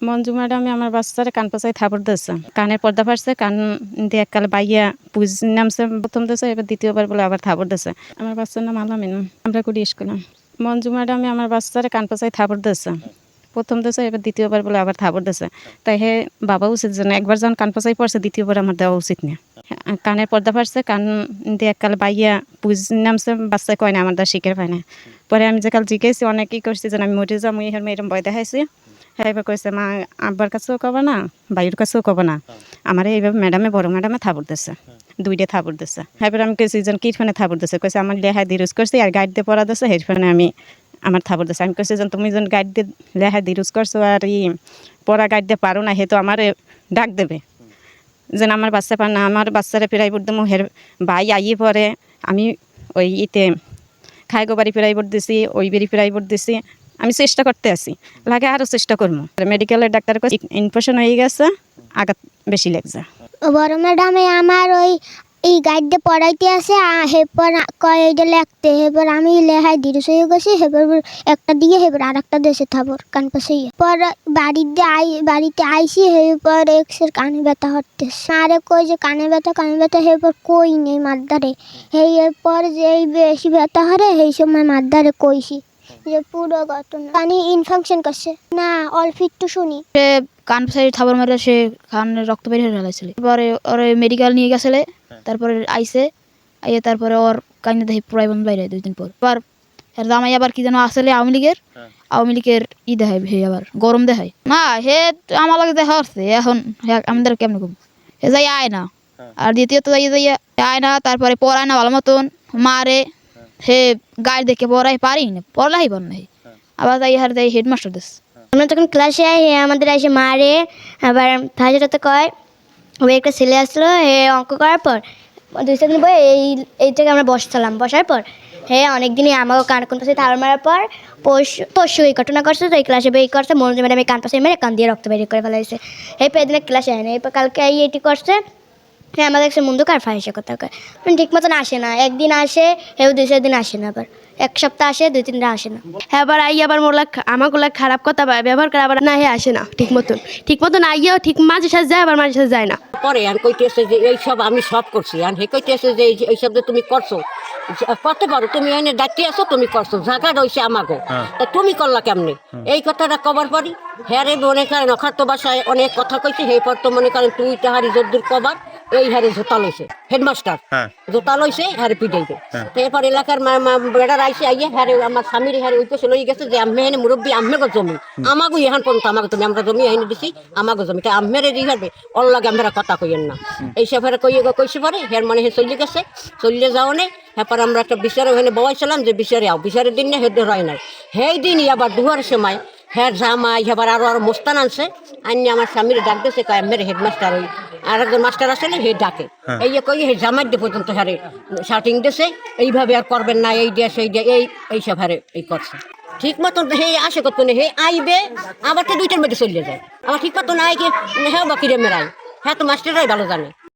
মঞ্জু ম্যাডামে আমার বাচ্চারা কান পাচাই থাপড় দিয়েছে, কানের পর্দা ফাটছে, কান দিয়ে এককালে বাইয়া পুজ নামছে প্রথম দিয়েছে, এবার দ্বিতীয়বার বলে আবার থাপড় দিয়েছে। আমার বাচ্চার নাম আলামিন, আমরা করি স্কুলে। মঞ্জু ম্যাডামে আমার বাচ্চারা কান পাচাই থাপড় দিয়েছে, প্রথম দিয়েছে, এবার দ্বিতীয়বার বলে আবার থাপড় দিয়েছে। তাই হে বাবা উচিত যেন একবার যখন কান পাচাই পড়ছে দ্বিতীয়বার আমার দেওয়া উচিত না। কানের পর্দা ফাটছে, কান দিয়ে এককালে বাইয়া পুজ নামছে, বাচ্চায় কয় না আমার দা শিখের পায় না। পরে আমি যে কাল জিজ্ঞেসি অনেকেই করছি যেন আমি মরে যাবো, এরম ভয় দেখাইছি। হ্যাঁ এবার কইছে মা আব্বার কাছেও কব না, বাইরের কাছেও কব না, আমার এইভাবে ম্যাডামে বড় ম্যাডামে থাপড় দিচ্ছে, দুইটা থাপড় দিচ্ছে। হ্যাঁ এবার আমি কেছি যেন কিরফানে থাপড় দিচ্ছে, কইছে আমার লেহাই দিয়ে ইউজ করছি আর গাইড দিয়ে পড়া দিচ্ছে, হেডফোনে আমি আমার থাপড় দিচ্ছে। আমি কইছি যেন তুমি যেন গাইড দিয়ে লেহাই দিয়ে ইউজ করছো আর পড়া গাইড দিয়ে পারো না, হে তো আমার ডাক দেবে যেন আমার বাচ্চা পার না, আমার বাচ্চারা প্রাইভেট দেবো, হের ভাই আইয়ে পরে আমি ওই খাইগো বাড়ি প্রাইভেট দিছি, ওই বাড়ি প্রাইভেট দিছি, আমি চেষ্টা করতে আছি, লাগে আরও চেষ্টা করবো। মেডিকেলের ডাক্তার ইনফেকশন হয়ে গেছে, আঘাত বেশি লাগছে। বড় ম্যাডামে আমার এই গাইড দিয়ে পড়াইতে আছে, হেপর কয় এইটা লিখতে, হেপর আমি লেহাই দিরুস হয়ে গেছি, হেপর একটা দিয়ে হেপর আর একটা দেশে থাপর কান পাশে পর বাড়িতে আইসি, হেপর এক্সের কানে ব্যথা হতেছে, আরে কই যে কানে ব্যথা হেপর কই নেই মাদ্দারে, এরপর যে বেশি ব্যথা হরে সেই সময় মাদ্দারে কইছি যে পুরো ঘটনা কানে ইনফেকশন করছে না, অল্প একটু শুনি। কান সাইড থাবর মারে সে কানে রক্ত বের হয়ে গেছিল, এবারে ওর মেডিকেল নিয়ে গেছিলে, তারপরে আইসে আইয়ে তারপরে ওর কানে দেখি পুরাই বন্ধ বাইরে 2 দিন পর। আবার এর জামাই আবার কি যেন আসলে আওয়ামী লীগের দেখায়, হে আবার গরম দেখায় না, হে আমার লাগে দেখা হচ্ছে এখন আমাদের কেমন কম হে যাই আয় না, আর দ্বিতীয়ত যাইয়া আয় না, তারপরে পড়ায় না ভালো মতন, মারে, হে গাড়ি দেখে পড়াই পারি না, পড়লাই পার না, আবার যাই হার যাই হেডমাস্টার দেশ। আমরা যখন ক্লাসে আই আমাদের এসে মারে, আবার ফার্স্টে কয় ওই একটা ছেলে আসলো, হে অঙ্ক করার পর 2-3 দিন পরে এই থেকে আমরা বসার পর অনেক দিনই আমাকে কান পাশে থাল মারার পর পরশু এই ঘটনা করছে, তো এই ক্লাসে বের করছে, মনোজ ম্যাডাম এই কান পাশে মেরে কান দিয়ে রক্ত বের করে ফেলাইছে। এদিনে ক্লাসে আয় না, এরপর কালকে এটি করছে, আমাদের কাছে মন্দ কার ফাইসে কথা কয়, ঠিক মতন আসে না, একদিন আসে, 2-4 দিন আসে না, আবার 1 সপ্তাহ আসে, 2-3 দিন আসে না, এবার আবার মোলা আমাগুলা খারাপ কথা ব্যবহার করে, আবার না হে আসে না ঠিক মতন আইয়াও ঠিক মাঝে সাথে যায়, আবার মাঝে সাথে যায় না। পরে আর কইতেছে যে এইসব আমি সব করছি, আর হে কইতেছে যে এইসব যে তুমি করছো করতে পারো, তুমি এনে ডাকি আসো, তুমি করছো, জায়গা রয়েছে আমাকে, তা তুমি করলা কেমনি? এই কথাটা কবার পরই হ্যাঁ রে মনে করেন অখার্ত ভাষায় অনেক কথা কইছে, সেই পর তো মনে করেন তুই তাহারি যদ্দুর কবার এই হারে জোতা লইছে হেডমাস্টার, জোতা লইছে হারে পিটাইছে। তো এরপর এলাকার বেড়ার আইসে আইয়ে হারে আমার স্বামীর হারে ওই পেছে লই গেছে যে আমি এনে মুরব্বী আমেগো জমি, আমাকে এখন পর্যন্ত আমাকে তুমি আমরা জমি এনে দিছি, আমাকে জমিটা আমেরে দিয়ে হারবে ওর লাগে আমরা কথা কইয়েন না, এইসব হারে কইছে পরে হের মানে হে চলে গেছে, চলে যাও নেই। হ্যাঁ আমরা একটা বিচারে ওখানে বসাইছিলাম যে বিচারে আও, বিচারের দিন না হেদের হয় নাই, সেই দিনই আবার দুয়ার সময় হ্যাঁ জামাই এবার আরো মোস্তান আনছে, আনি আমার স্বামীর ডাক দিয়েছে, কয় মেরে হেডমাস্টার ওই আর একজন মাস্টার আসলে হে ডাকে, এই কই হে জামাই দিয়ে পর্যন্ত হারে শার্টিং দিয়েছে, এইভাবে আর করবেন না, এই দিয়ে সেই দিয়ে এইসব হারে এই করছে। ঠিক মতন হে আসে কত হে আইবে, আবার তো 2টার মধ্যে চলে যায়, আবার ঠিক মতন আয় কি হ্যাঁ বাকিরে মেরাই, হ্যাঁ তো মাস্টাররাই ভালো জানে।